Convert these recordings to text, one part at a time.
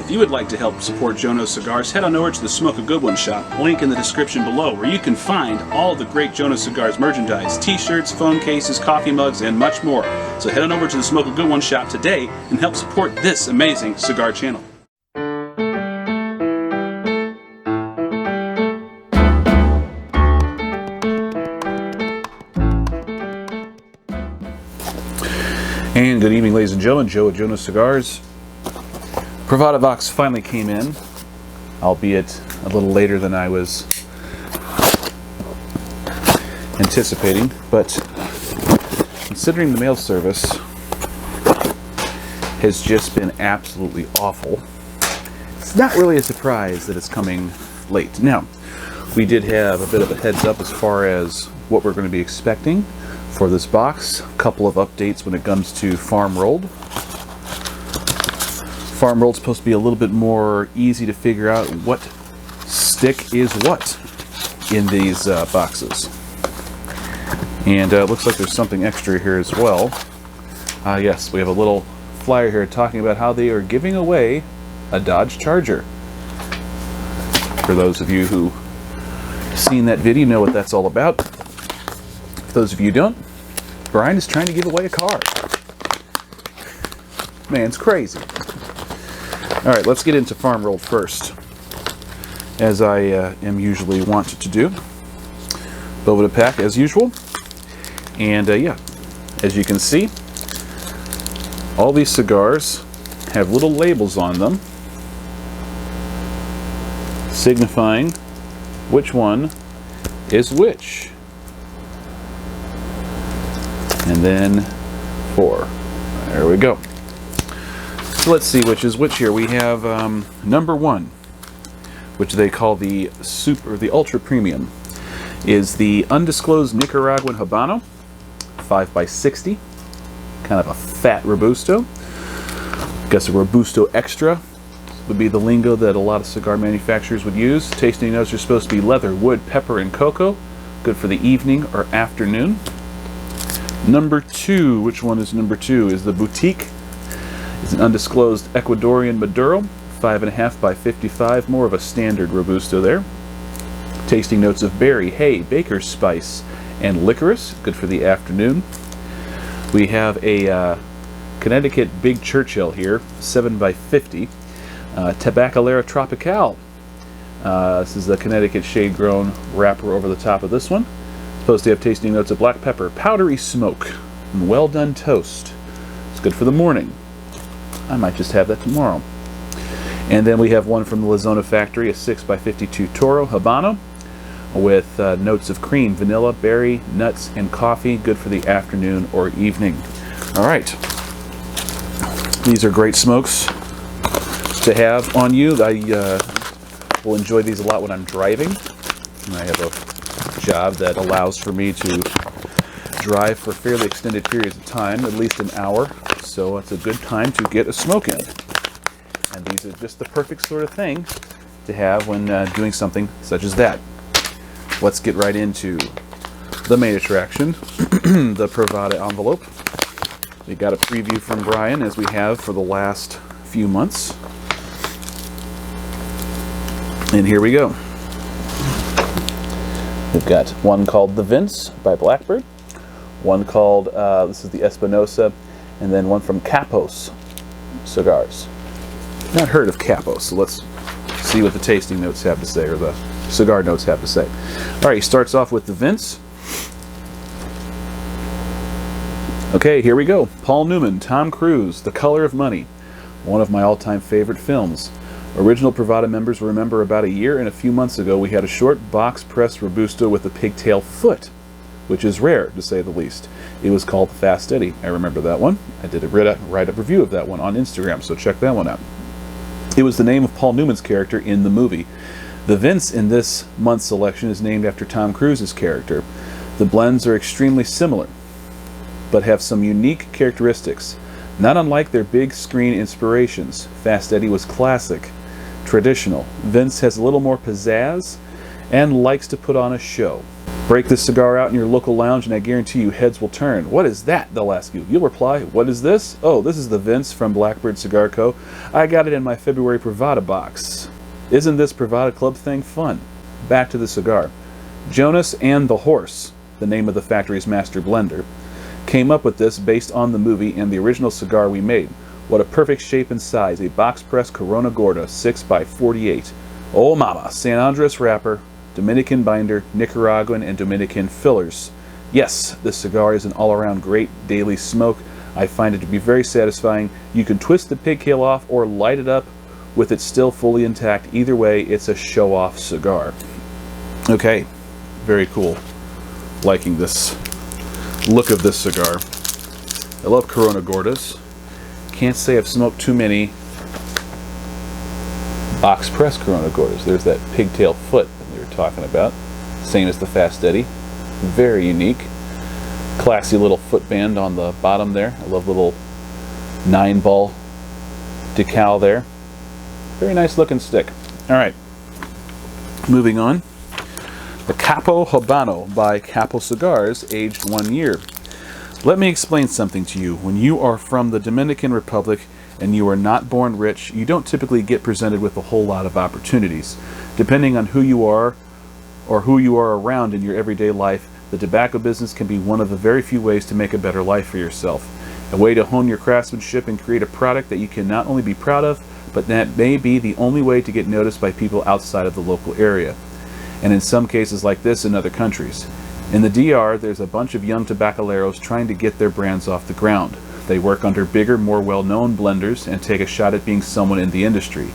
If you would like to help support Jonose Cigars, head on over to the Smoke a Good One shop, link in the description below, where you can find all the great Jonose Cigars merchandise, t-shirts, phone cases, coffee mugs, and much more. So head on over to the Smoke a Good One shop today and help support this amazing cigar channel. And good evening, ladies and gentlemen. Joe at Jonose Cigars. Privada box finally came in, albeit a little later than I was anticipating, but considering the mail service has just been absolutely awful, it's not really a surprise that it's coming late. Now, we did have a bit of a heads up as far as what we're going to be expecting for this box. A couple of updates when it comes to farm rolled. Farm rolled's supposed to be a little bit more easy to figure out what stick is what in these boxes. And it looks like there's something extra here as well. Yes, we have a little flyer here talking about how they are giving away a Dodge Charger. For those of you who have seen that video, know what that's all about. For those of you who don't, Brian is trying to give away a car. Man's crazy. Alright, let's get into farm rolled first, as I am usually wanted to do. Boveda pack as usual. And yeah, as you can see, all these cigars have little labels on them signifying which one is which. And then 4. There we go. So let's see which is which here. We have number 1, which they call the ultra premium, is the undisclosed Nicaraguan Habano, 5x60, kind of a fat Robusto. I guess a Robusto Extra would be the lingo that a lot of cigar manufacturers would use. Tasting notes are supposed to be leather, wood, pepper, and cocoa. Good for the evening or afternoon. Number 2, which one is number 2? Is the Boutique. It's an undisclosed Ecuadorian Maduro, 5.5x55, more of a standard Robusto there. Tasting notes of berry, hay, baker's spice, and licorice. Good for the afternoon. We have a Connecticut Big Churchill here, 7x50. Tabacalera Tropical. This is the Connecticut shade-grown wrapper over the top of this one. Supposed to have tasting notes of black pepper, powdery smoke, and well-done toast. It's good for the morning. I might just have that tomorrow. And then we have one from the La Zona factory, a 6x52 Toro Habano, with notes of cream, vanilla, berry, nuts, and coffee. Good for the afternoon or evening. All right. These are great smokes to have on you. I will enjoy these a lot when I'm driving. I have a job that allows for me to drive for fairly extended periods of time, at least an hour, so it's a good time to get a smoke in. And these are just the perfect sort of thing to have when doing something such as that. Let's get right into the main attraction, the Privada envelope. We got a preview from Brian, as we have for the last few months. And here we go. We've got one called The Vince by Blackbird, one called, this is the Espinosa, and then one from Capo's Cigars. Not heard of Capo, so let's see what the tasting notes have to say, or the cigar notes have to say. All right, he starts off with The Vince. Okay, here we go. Paul Newman, Tom Cruise, The Color of Money, one of my all-time favorite films. Original Privada members will remember about a year and a few months ago we had a short box-pressed Robusto with a pigtail foot, which is rare, to say the least. It was called the Fast Eddie. I remember that one. I did a write-up review of that one on Instagram, so check that one out. It was the name of Paul Newman's character in the movie. The Vince in this month's selection is named after Tom Cruise's character. The blends are extremely similar, but have some unique characteristics. Not unlike their big screen inspirations, Fast Eddie was classic, traditional. Vince has a little more pizzazz and likes to put on a show. Break this cigar out in your local lounge and I guarantee you heads will turn. What is that? They'll ask you. You'll reply, what is this? Oh, this is the Vince from Blackbird Cigar Co. I got it in my February Privada box. Isn't this Privada Club thing fun? Back to the cigar. Jonose and the Horse, the name of the factory's master blender, came up with this based on the movie and the original cigar we made. What a perfect shape and size. A box press Corona Gorda 6x48. Oh mama, San Andres wrapper, Dominican binder, Nicaraguan and Dominican fillers. Yes, this cigar is an all-around great daily smoke. I find it to be very satisfying. You can twist the pigtail off or light it up with it still fully intact. Either way, it's a show-off cigar. Okay, very cool. Liking this look of this cigar. I love Corona Gordas. Can't say I've smoked too many box press Corona Gordas. There's that pigtail foot talking about, same as the Fast Eddie. Very unique, classy little foot band on the bottom there. I love little 9-ball decal there. Very nice looking stick. All right, moving on. The Capo Hobano by Capo Cigars, aged 1 year. Let me explain something to you. When you are from the Dominican Republic and you are not born rich, you don't typically get presented with a whole lot of opportunities. Depending on who you are or who you are around in your everyday life, the tobacco business can be one of the very few ways to make a better life for yourself. A way to hone your craftsmanship and create a product that you can not only be proud of, but that may be the only way to get noticed by people outside of the local area. And in some cases like this in other countries. In the DR, there's a bunch of young tobaccaleros trying to get their brands off the ground. They work under bigger, more well-known blenders and take a shot at being someone in the industry.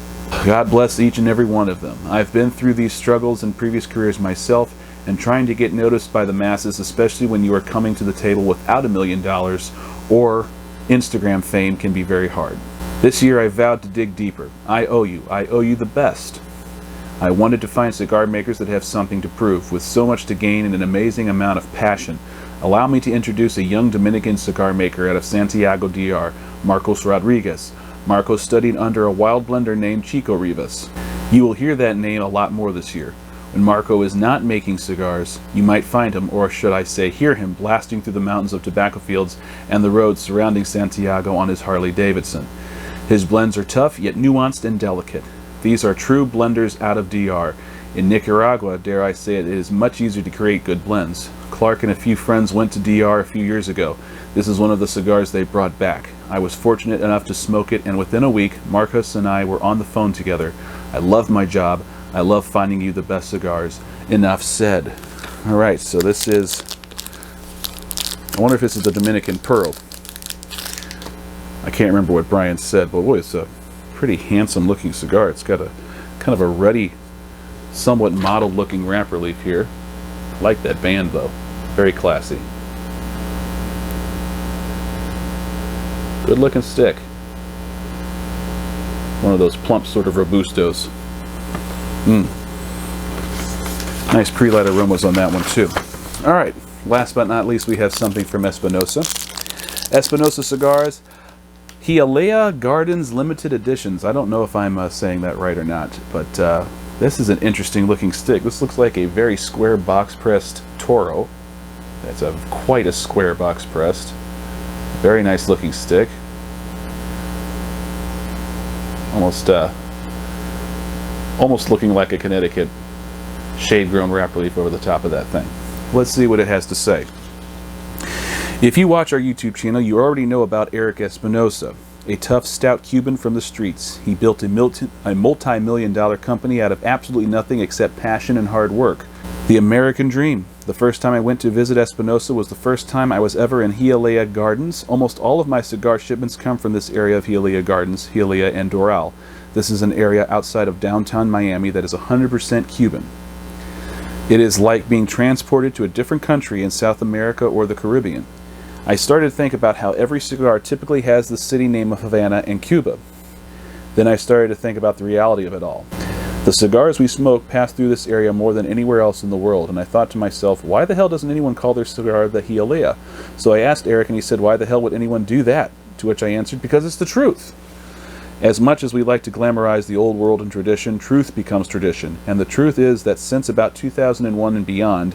God bless each and every one of them. I've been through these struggles in previous careers myself, and trying to get noticed by the masses, especially when you are coming to the table without $1 million or Instagram fame, can be very hard. This year I vowed to dig deeper. I owe you the best. I wanted to find cigar makers that have something to prove, with so much to gain and an amazing amount of passion. Allow me to introduce a young Dominican cigar maker out of Santiago, DR, Marcos Rodriguez. Marcos studied under a wild blender named Chico Rivas. You will hear that name a lot more this year. When Marco is not making cigars, you might find him, or should I say hear him, blasting through the mountains of tobacco fields and the roads surrounding Santiago on his Harley Davidson. His blends are tough, yet nuanced and delicate. These are true blenders out of DR. In Nicaragua, dare I say it is much easier to create good blends. Clark and a few friends went to DR a few years ago. This is one of the cigars they brought back. I was fortunate enough to smoke it, and within a week, Marcos and I were on the phone together. I love my job. I love finding you the best cigars. Enough said. All right, so this is, I wonder if this is the Dominican Pearl. I can't remember what Brian said, but boy, it's a pretty handsome looking cigar. It's got a kind of a ruddy, somewhat mottled looking wrapper leaf here. I like that band though. Very classy. Good looking stick. One of those plump sort of Robustos. Nice pre-light aromas on that one too. Alright, last but not least we have something from Espinosa. Espinosa Cigars, Hialeah Gardens Limited Editions. I don't know if I'm saying that right or not, but this is an interesting looking stick. This looks like a very square box pressed Toro. That's quite a square box pressed. Very nice looking stick. Almost looking like a Connecticut shade-grown wrapper leaf over the top of that thing. Let's see what it has to say. If you watch our YouTube channel, you already know about Eric Espinosa, a tough, stout Cuban from the streets. He built a multi-million-dollar company out of absolutely nothing except passion and hard work. The American dream. The first time I went to visit Espinosa was the first time I was ever in Hialeah Gardens. Almost all of my cigar shipments come from this area of Hialeah Gardens, Hialeah and Doral. This is an area outside of downtown Miami that is 100% Cuban. It is like being transported to a different country in South America or the Caribbean. I started to think about how every cigar typically has the city name of Havana and Cuba. Then I started to think about the reality of it all. The cigars we smoke pass through this area more than anywhere else in the world, and I thought to myself, why the hell doesn't anyone call their cigar the Hialeah? So I asked Eric, and he said, why the hell would anyone do that? To which I answered, because it's the truth. As much as we like to glamorize the old world and tradition, truth becomes tradition, and the truth is that since about 2001 and beyond,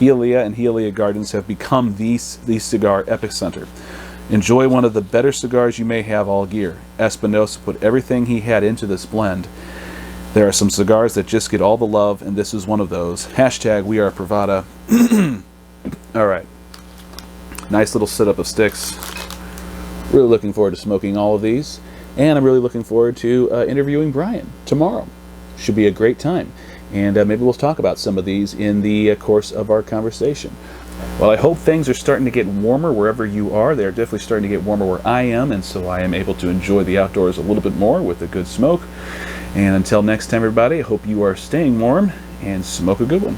Hialeah and Hialeah Gardens have become the cigar epicenter. Enjoy one of the better cigars you may have all year. Espinosa put everything he had into this blend. There are some cigars that just get all the love, and this is one of those. Hashtag we are Privada. Alright. Nice little setup of sticks. Really looking forward to smoking all of these. And I'm really looking forward to interviewing Brian tomorrow. Should be a great time. And maybe we'll talk about some of these in the course of our conversation. Well, I hope things are starting to get warmer wherever you are. They're definitely starting to get warmer where I am, and so I am able to enjoy the outdoors a little bit more with a good smoke. And until next time, everybody, I hope you are staying warm and smoke a good one.